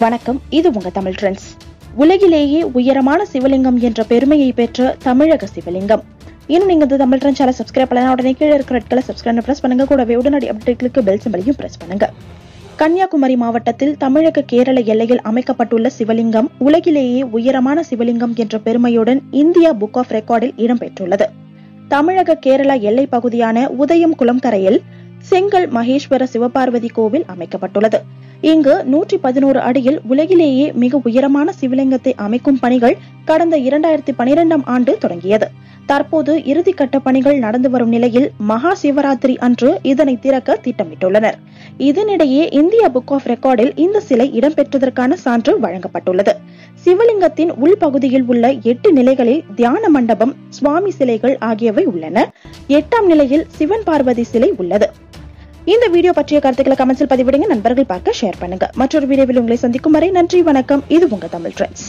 வணக்கம், இது உங்க தமிழ் ட்ரெண்ட்ஸ். உலகிலேயே உயரமான சிவலிங்கம் என்ற பெருமையை பெற்ற தமிழக சிவலிங்கம். இன்னும் நீங்க இந்த தமிழ் ட்ரெண்ட் சேனலை சப்ஸ்கிரைப் பண்ணலாம். உடனே கீழே இருக்கிற ரெட் கலர் சப்ஸ்கிரைப் பிரஸ் பண்ணுங்க. கூடவே உடனடி அப்டேட்களுக்கு பெல் சிம்பலையும் பிரஸ் பண்ணுங்க. கன்னியாகுமரி மாவட்டத்தில் தமிழக கேரள எல்லையில் அமைக்கப்பட்டுள்ள சிவலிங்கம் உலகிலேயே உயரமான சிவலிங்கம் என்ற பெருமையுடன் இந்தியா புக் ஆஃப் ரெக்கார்டில் இடம்பெற்றுள்ளது. தமிழக கேரளா எல்லை பகுதியான உதயம் குளம்கரையில் செங்கல் மகேஸ்வர சிவபார்வதி கோவில் அமைக்கப்பட்டுள்ளது. இங்கு 111 அடியில் உலகிலேயே மிக உயரமான சிவலிங்கத்தை அமைக்கும் பணிகள் கடந்த 2012ஆம் ஆண்டு தொடங்கியது. தற்போது இறுதிக்கட்ட பணிகள் நடந்து வரும் நிலையில் மகா சிவராத்திரி அன்று இதனை திறக்க திட்டமிட்டுள்ளனர். இதனிடையே இந்தியா புக் ஆஃப் ரெக்கார்டில் இந்த சிலை இடம்பெற்றதற்கான சான்று வழங்கப்பட்டுள்ளது. சிவலிங்கத்தின் உள்பகுதியில் உள்ள 8 நிலைகளில் தியான மண்டபம், சுவாமி சிலைகள் ஆகியவை உள்ளன. 8ஆம் நிலையில் சிவன் பார்வதி சிலை உள்ளது. இந்த வீடியோ பற்றிய கருத்துக்களை கமெண்ட்ஸில் பதிவிடுங்க. நண்பர்கள் பார்க்க ஷேர் பண்ணுங்க. மற்றொரு வீடியோவில் உங்களை சந்திக்கும் வரை நன்றி, வணக்கம். இது உங்க தமிழ் ட்ரெண்ட்ஸ்.